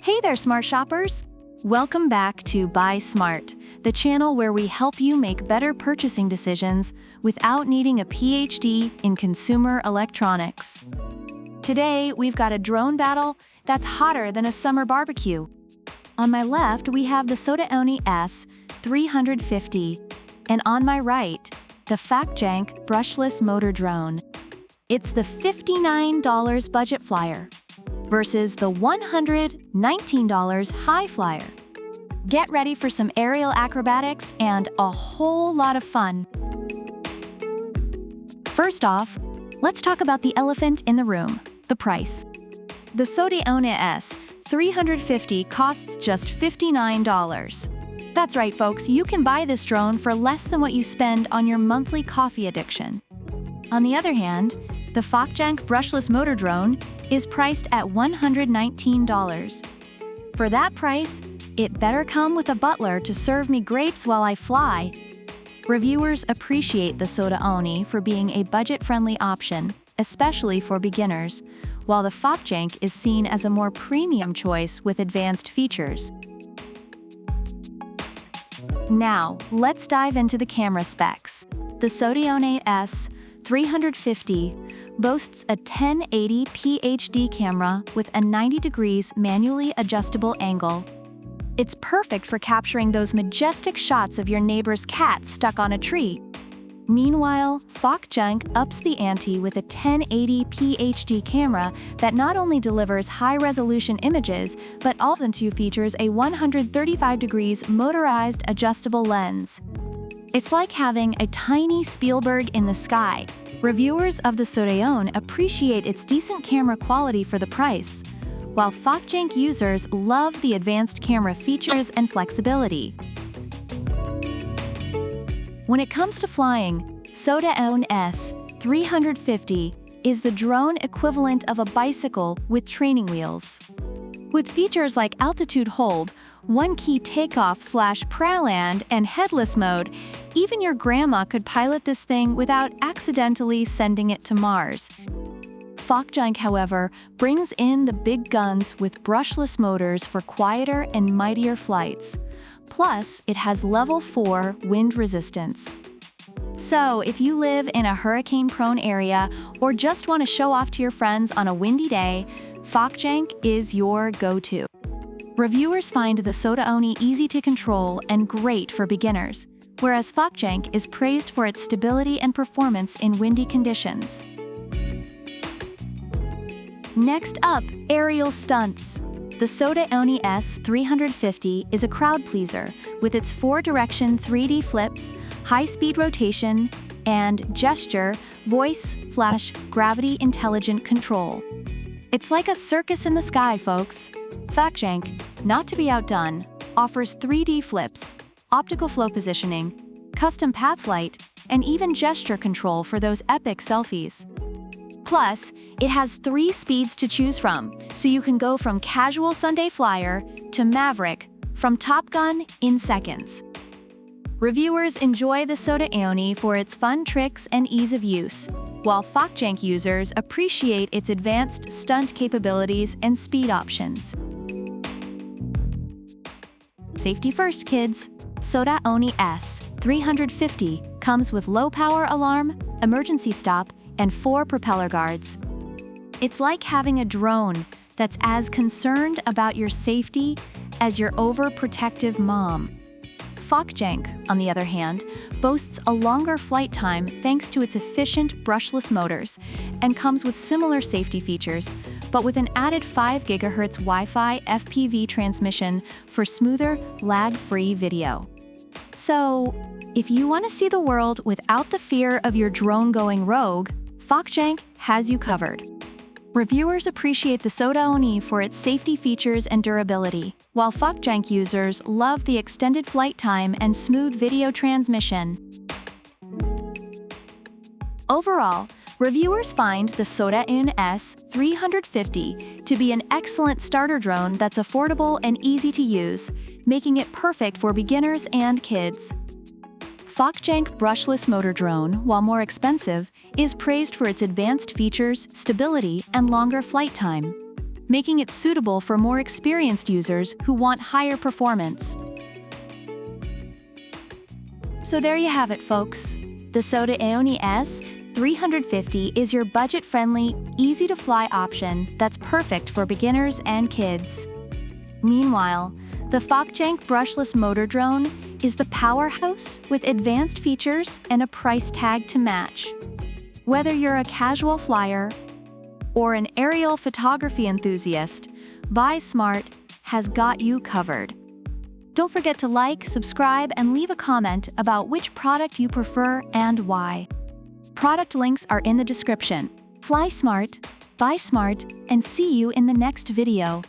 Hey there, smart shoppers! Welcome back to Buy Smart, the channel where we help you make better purchasing decisions without needing a PhD in consumer electronics. Today, we've got a drone battle that's hotter than a summer barbecue. On my left, we have the SOTAONE S350, and on my right, the FactJank Brushless Motor Drone. It's the $59 budget flyer versus the $119 high flyer. Get ready for some aerial acrobatics and a whole lot of fun. First off, let's talk about the elephant in the room, the price. The SOTAONE S350 costs just $59. That's right, folks, you can buy this drone for less than what you spend on your monthly coffee addiction. On the other hand, the FactJank Brushless Motor Drone is priced at $119. For that price, it better come with a butler to serve me grapes while I fly. Reviewers appreciate the SOTAONE for being a budget-friendly option, especially for beginners, while the FactJank is seen as a more premium choice with advanced features. Now, let's dive into the camera specs. The SOTAONE S350 boasts a 1080p HD camera with a 90 degrees manually adjustable angle. It's perfect for capturing those majestic shots of your neighbor's cat stuck on a tree. Meanwhile, FactJank ups the ante with a 1080p HD camera that not only delivers high-resolution images, but also features a 135 degrees motorized adjustable lens. It's like having a tiny Spielberg in the sky. Reviewers of the SOTAONE appreciate its decent camera quality for the price, while FactJank users love the advanced camera features and flexibility. When it comes to flying, SOTAONE S350 is the drone equivalent of a bicycle with training wheels. With features like altitude hold, one-key takeoff/praland, and headless mode, even your grandma could pilot this thing without accidentally sending it to Mars. FactJank, however, brings in the big guns with brushless motors for quieter and mightier flights. Plus, it has level 4 wind resistance. So, if you live in a hurricane-prone area or just want to show off to your friends on a windy day, FactJank is your go-to. Reviewers find the SOTAONE easy to control and great for beginners, whereas FactJank is praised for its stability and performance in windy conditions. Next up, aerial stunts. The SOTAONE S350 is a crowd pleaser with its 4-direction 3D flips, high-speed rotation, and gesture, voice, flash, gravity intelligent control. It's like a circus in the sky, folks. FactJank, not to be outdone, offers 3D flips, optical flow positioning, custom path flight, and even gesture control for those epic selfies. Plus, it has 3 speeds to choose from, so you can go from casual Sunday flyer to Maverick, from Top Gun in seconds. Reviewers enjoy the SOTAONE for its fun tricks and ease of use, while FactJank users appreciate its advanced stunt capabilities and speed options. Safety first, kids! SOTAONE S350 comes with low-power alarm, emergency stop, and 4 propeller guards. It's like having a drone that's as concerned about your safety as your overprotective mom. FactJank, on the other hand, boasts a longer flight time thanks to its efficient brushless motors and comes with similar safety features, but with an added 5 GHz Wi-Fi FPV transmission for smoother, lag-free video. So, if you want to see the world without the fear of your drone going rogue, FactJank has you covered. Reviewers appreciate the SOTAONE for its safety features and durability, while FactJank users love the extended flight time and smooth video transmission. Overall, reviewers find the SOTAONE S350 to be an excellent starter drone that's affordable and easy to use, making it perfect for beginners and kids. FactJank Brushless Motor Drone, while more expensive, is praised for its advanced features, stability, and longer flight time. making it suitable for more experienced users who want higher performance. So there you have it, folks. The SOTAONE S350 is your budget-friendly, easy-to-fly option that's perfect for beginners and kids. Meanwhile, the SOTAONE brushless motor drone is the powerhouse with advanced features and a price tag to match. Whether you're a casual flyer or an aerial photography enthusiast, ViSmart has got you covered. Don't forget to like, subscribe, and leave a comment about which product you prefer and why. Product links are in the description. Fly smart, buy smart, and see you in the next video.